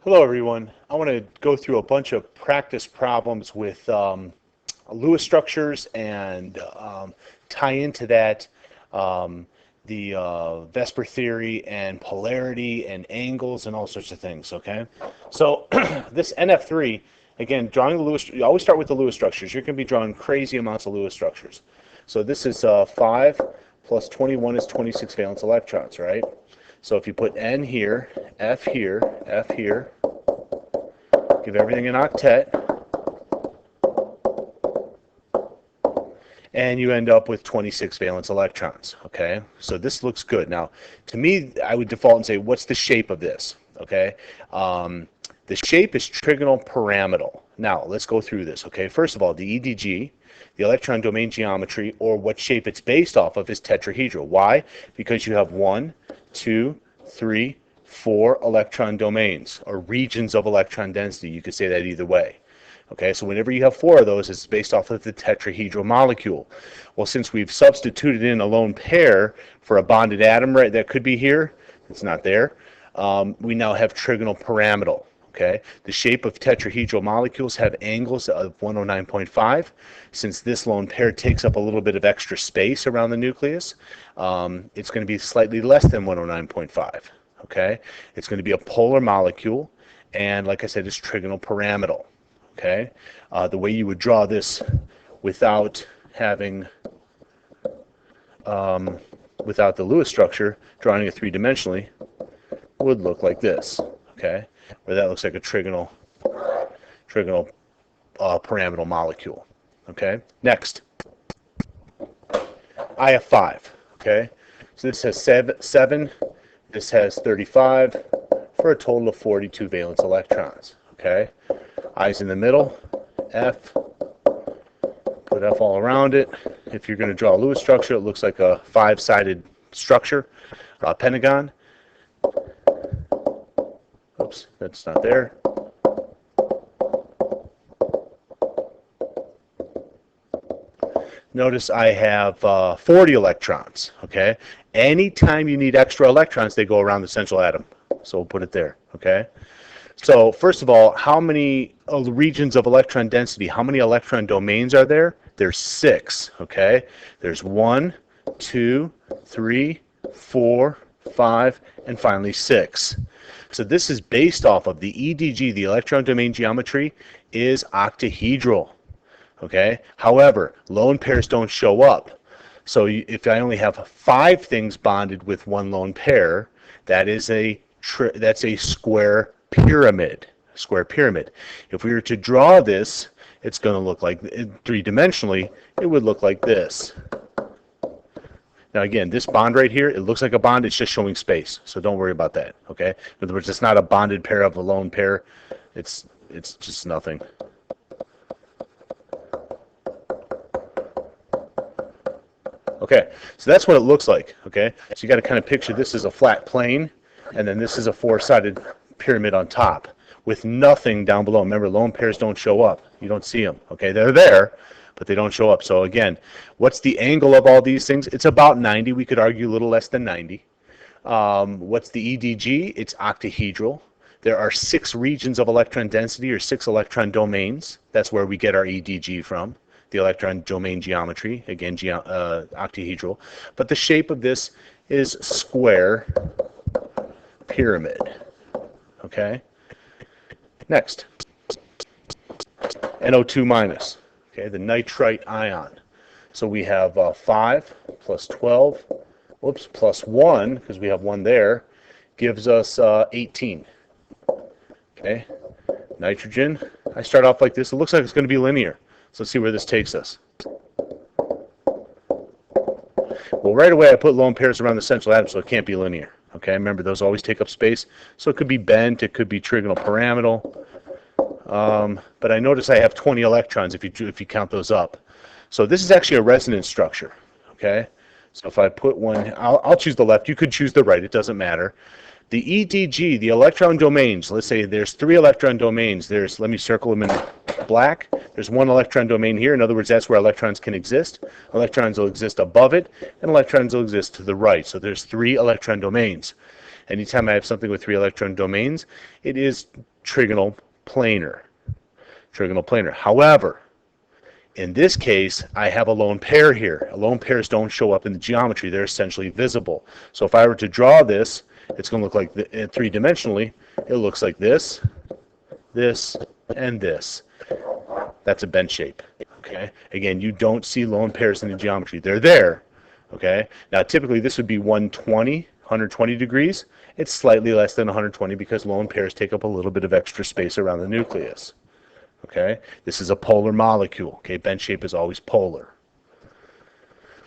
Hello everyone. I want to go through a bunch of practice problems with Lewis structures and tie into that the VSEPR theory and polarity and angles and all sorts of things, okay? So this NF3, again, drawing the Lewis, you always start with the Lewis structures. You're going to be drawing crazy amounts of Lewis structures. So this is 5 plus 21 is 26 valence electrons, right? So if you put N here, F here, F here, give everything an octet, and you end up with 26 valence electrons, okay? So this looks good. Now, to me, I would default and say, what's the shape of this, okay? The shape is trigonal pyramidal. Now, let's go through this, okay? First of all, the EDG, the electron domain geometry, or what shape it's based off of, is tetrahedral. Why? Because you have 1, 2, 3, 4 electron domains, or regions of electron density. You could say that either way. Okay, so whenever you have 4 of those, it's based off of the tetrahedral molecule. Well, since we've substituted in a lone pair for a bonded atom, right, that could be here, it's not there, we now have trigonal pyramidal. Okay, the shape of tetrahedral molecules have angles of 109.5. Since this lone pair takes up a little bit of extra space around the nucleus, it's going to be slightly less than 109.5. Okay, it's going to be a polar molecule, and like I said, it's trigonal pyramidal. Okay, the way you would draw this without having without the Lewis structure, drawing it three-dimensionally, would look like this. Okay, where that looks like a trigonal pyramidal molecule. Okay, next, I have 5. Okay, so this has 7, this has 35, for a total of 42 valence electrons. Okay, I's in the middle, F, put F all around it. If you're going to draw a Lewis structure, it looks like a 5-sided structure, a pentagon. Oops, that's not there. Notice I have 40 electrons, okay? Anytime you need extra electrons, they go around the central atom. So we'll put it there, okay? So first of all, how many regions of electron density, how many electron domains are there? There's 6, okay? There's 1, 2, 3, 4, 5, and finally 6. So this is based off of the EDG, the electron domain geometry, is octahedral. Okay. However, lone pairs don't show up. So if I only have 5 things bonded with one lone pair, that's a square pyramid. Square pyramid. If we were to draw this, it's going to look like, three-dimensionally, it would look like this. Now again, this bond right here, it looks like a bond, it's just showing space. So don't worry about that, okay? In other words, it's not a bonded pair of a lone pair. It's just nothing. Okay, so that's what it looks like, okay? So you got to kind of picture this as a flat plane, and then this is a 4-sided pyramid on top with nothing down below. Remember, lone pairs don't show up. You don't see them, okay? They're there, but they don't show up. So again, what's the angle of all these things? It's about 90. We could argue a little less than 90. What's the EDG? It's octahedral. There are 6 regions of electron density, or 6 electron domains. That's where we get our EDG from, the electron domain geometry, again, octahedral. But the shape of this is square pyramid. Okay? Next, NO2 minus. Okay, the nitrite ion. So we have 5 plus 12, whoops, plus 1, because we have 1 there, gives us 18. Okay, nitrogen. I start off like this. It looks like it's going to be linear. So let's see where this takes us. Well, right away I put lone pairs around the central atom, so it can't be linear. Okay, remember those always take up space. So it could be bent, it could be trigonal pyramidal. But I notice I have 20 electrons if you count those up. So this is actually a resonance structure. Okay, so if I put one, I'll choose the left. You could choose the right. It doesn't matter. The EDG, the electron domains. Let's say there's 3 electron domains. Let me circle them in black. There's 1 electron domain here. In other words, that's where electrons can exist. Electrons will exist above it, and electrons will exist to the right. So there's 3 electron domains. Anytime I have something with 3 electron domains, it is trigonal planar. Trigonal planar. However, in this case, I have a lone pair here. Lone pairs don't show up in the geometry. They're essentially visible. So if I were to draw this, it's going to look like, three-dimensionally, it looks like this, this, and this. That's a bent shape. Okay. Again, you don't see lone pairs in the geometry. They're there. Okay. Now, typically, this would be 120 degrees. It's slightly less than 120 because lone pairs take up a little bit of extra space around the nucleus. Okay, this is a polar molecule. Okay, bent shape is always polar.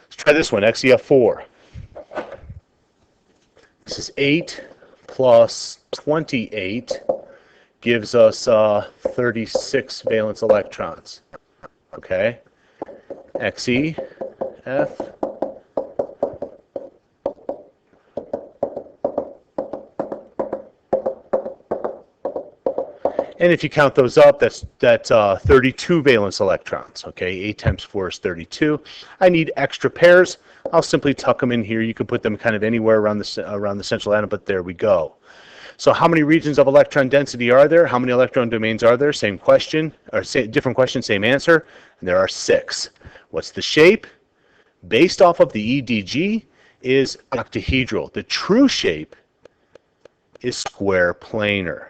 Let's try this one, XEF4. This is 8 plus 28 gives us 36 valence electrons. Okay, XEF. And if you count those up, that's 32 valence electrons. Okay, 8 times 4 is 32. I need extra pairs. I'll simply tuck them in here. You can put them kind of anywhere around the central atom, but there we go. So how many regions of electron density are there? How many electron domains are there? Same question, or different question, same answer. And there are 6. What's the shape? Based off of the EDG is octahedral. The true shape is square planar.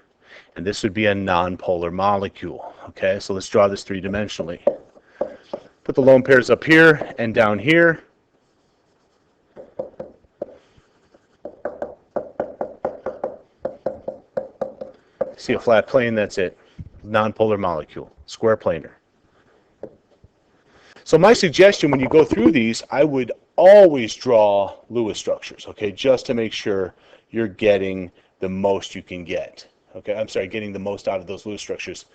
And this would be a nonpolar molecule. Okay, so let's draw this three-dimensionally. Put the lone pairs up here and down here. See a flat plane, that's it. Nonpolar molecule, square planar. So my suggestion when you go through these, I would always draw Lewis structures, okay, just to make sure you're getting the most you can get. Okay, I'm sorry, getting the most out of those Lewis structures.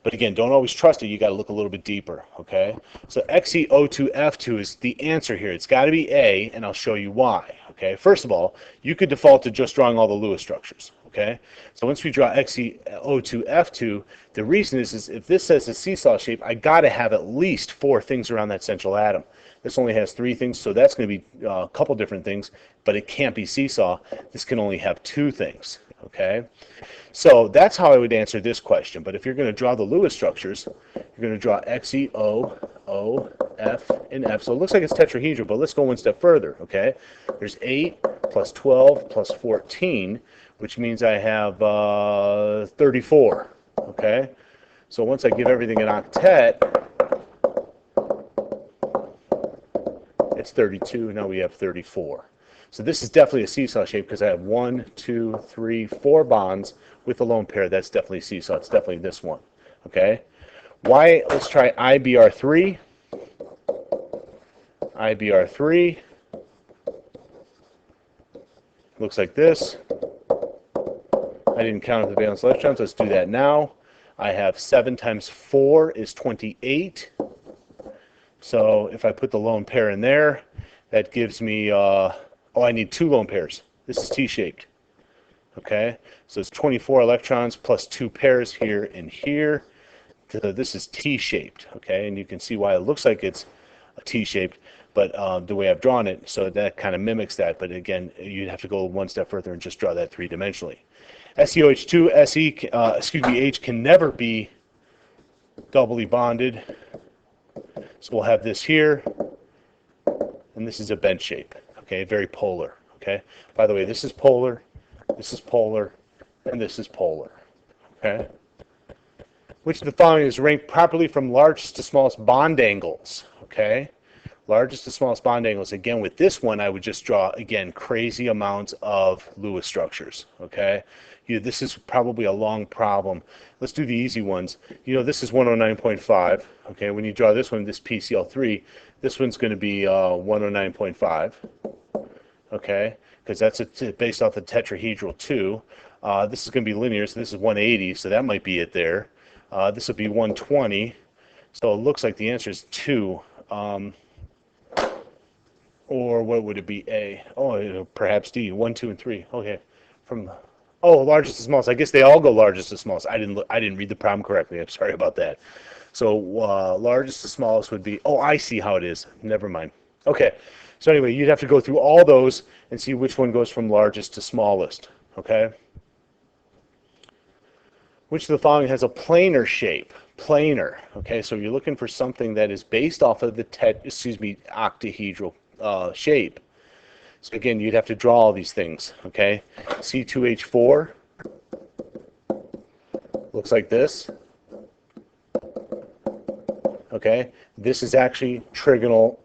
But again, don't always trust it. You got to look a little bit deeper. Okay, so XeO2F2 is the answer here. It's got to be A, and I'll show you why. Okay, first of all, you could default to just drawing all the Lewis structures. Okay, so once we draw XeO2F2, the reason is if this says a seesaw shape, I got to have at least 4 things around that central atom. This only has 3 things, so that's going to be a couple different things, but it can't be seesaw. This can only have 2 things. Okay, so that's how I would answer this question. But if you're going to draw the Lewis structures, you're going to draw XeO, O, F, and F. So it looks like it's tetrahedral, but let's go one step further. Okay, there's 8 plus 12 plus 14, which means I have 34. Okay, so once I give everything an octet, it's 32. Now we have 34. So this is definitely a seesaw shape because I have 1, 2, 3, 4 bonds with a lone pair. That's definitely seesaw. It's definitely this one. Okay. Why? Let's try IBR3. IBR3 looks like this. I didn't count the valence electrons. Let's do that now. I have 7 times 4 is 28. So if I put the lone pair in there, that gives me I need 2 lone pairs. This is T-shaped. Okay, so it's 24 electrons plus 2 pairs here and here. So this is T-shaped. Okay, and you can see why it looks like it's a T-shaped, but the way I've drawn it, so that kind of mimics that. But again, you'd have to go one step further and just draw that three-dimensionally. SeOH2, H can never be doubly bonded. So we'll have this here, and this is a bent shape. Okay, very polar. Okay, by the way, this is polar, and this is polar. Okay, which of the following is ranked properly from largest to smallest bond angles? Okay, largest to smallest bond angles. Again, with this one, I would just draw again crazy amounts of Lewis structures. Okay, this is probably a long problem. Let's do the easy ones. This is 109.5. Okay, when you draw this one, this PCl3, this one's going to be 109.5. Okay, because that's based off the tetrahedral 2. This is going to be linear, so this is 180, so that might be it there. This would be 120, so it looks like the answer is 2. Or what would it be? A. Oh, perhaps D. 1, 2, and 3. Okay, largest to smallest. I guess they all go largest to smallest. I didn't read the problem correctly. I'm sorry about that. So largest to smallest would be. Oh, I see how it is. Never mind. Okay. So anyway, you'd have to go through all those and see which one goes from largest to smallest. okay? Which of the following has a planar shape? Planar, okay? So you're looking for something that is based off of the octahedral shape. So again, you'd have to draw all these things, okay? C2H4 looks like this, okay? This is actually trigonal,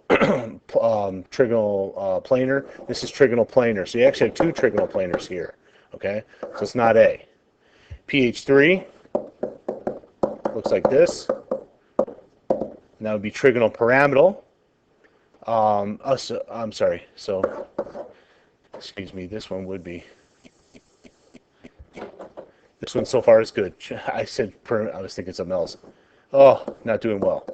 planar. This is trigonal planar. So you actually have two trigonal planars here, okay? So it's not A. PH3 looks like this. And that would be trigonal pyramidal. I'm sorry. So, excuse me. This one would be. This one so far is good. I was thinking something else. Oh, not doing well.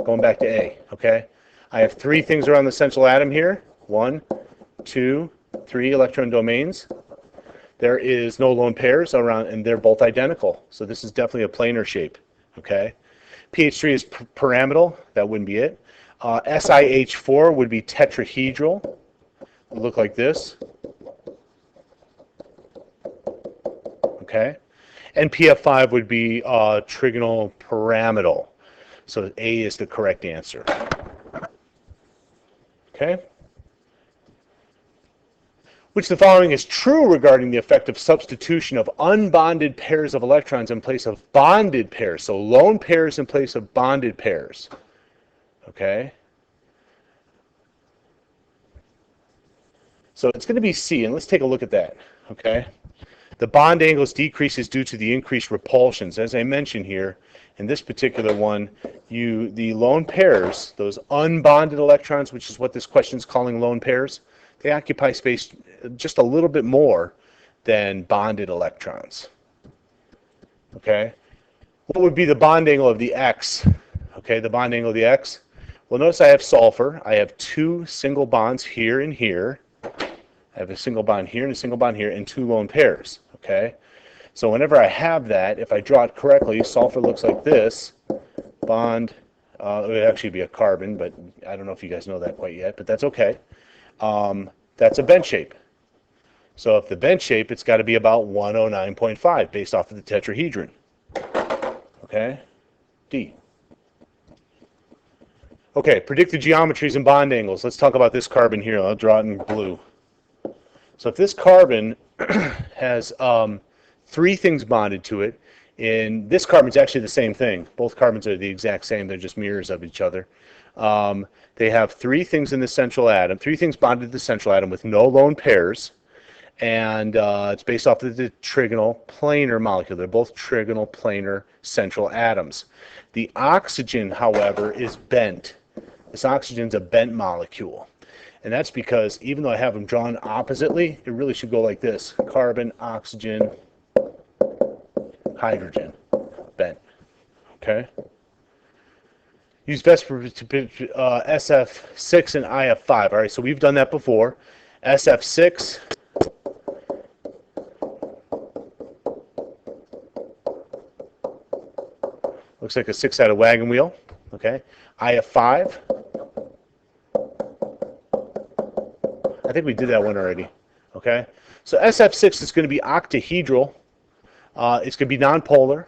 Going back to A. Okay. I have three things around the central atom here. 1, 2, 3 electron domains. There is no lone pairs around, and they're both identical. So this is definitely a planar shape. Okay. PH3 is pyramidal. That wouldn't be it. SiH4 would be tetrahedral. It would look like this. Okay. And PF5 would be trigonal pyramidal. So A is the correct answer. Okay. Which of the following is true regarding the effect of substitution of unbonded pairs of electrons in place of bonded pairs? So lone pairs in place of bonded pairs. Okay. So it's going to be C, and let's take a look at that. Okay. The bond angles decreases due to the increased repulsions. As I mentioned here, in this particular one, the lone pairs, those unbonded electrons, which is what this question is calling lone pairs, they occupy space just a little bit more than bonded electrons. Okay? What would be the bond angle of the X? Okay, the bond angle of the X. Well, notice I have sulfur. I have two single bonds here and here. I have a single bond here and a single bond here and two lone pairs. Okay? So whenever I have that, if I draw it correctly, sulfur looks like this. Bond, it would actually be a carbon, but I don't know if you guys know that quite yet, but that's okay. That's a bent shape. So if the bent shape, it's got to be about 109.5 based off of the tetrahedron. Okay? D. Okay, predict the geometries and bond angles. Let's talk about this carbon here. I'll draw it in blue. So if this carbon has three things bonded to it, and this carbon is actually the same thing. Both carbons are the exact same. They're just mirrors of each other. They have three things in the central atom, three things bonded to the central atom with no lone pairs, and it's based off of the trigonal planar molecule. They're both trigonal planar central atoms. The oxygen, however, is bent. This oxygen's a bent molecule. And that's because even though I have them drawn oppositely, it really should go like this. Carbon, oxygen, hydrogen, bent. Okay? Use VSEPR SF6 and IF5. All right, so we've done that before. SF6 looks like a six-sided wagon wheel. Okay? IF5. I think we did that one already. Okay? So SF6 is going to be octahedral. It's going to be nonpolar.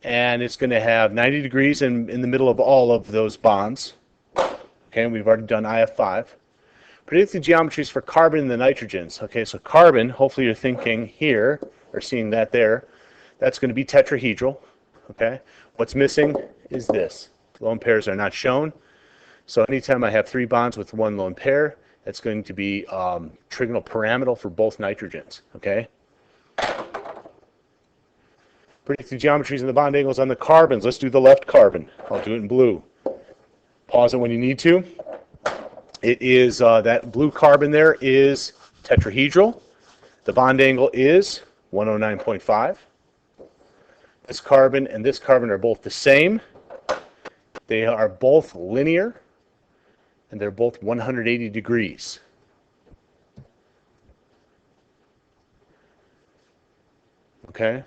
And it's going to have 90 degrees in the middle of all of those bonds. Okay, and we've already done IF5. Predict the geometries for carbon and the nitrogens. Okay, so carbon, hopefully you're thinking here, or seeing that there, that's going to be tetrahedral. Okay, what's missing is this. Lone pairs are not shown. So anytime I have three bonds with one lone pair, that's going to be trigonal pyramidal for both nitrogens. Okay. Predict the geometries and the bond angles on the carbons. Let's do the left carbon. I'll do it in blue. Pause it when you need to. It is that blue carbon there is tetrahedral. The bond angle is 109.5. This carbon and this carbon are both the same. They are both linear, and they're both 180 degrees. Okay.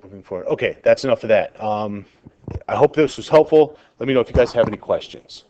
Moving forward. Okay, that's enough of that. I hope this was helpful. Let me know if you guys have any questions.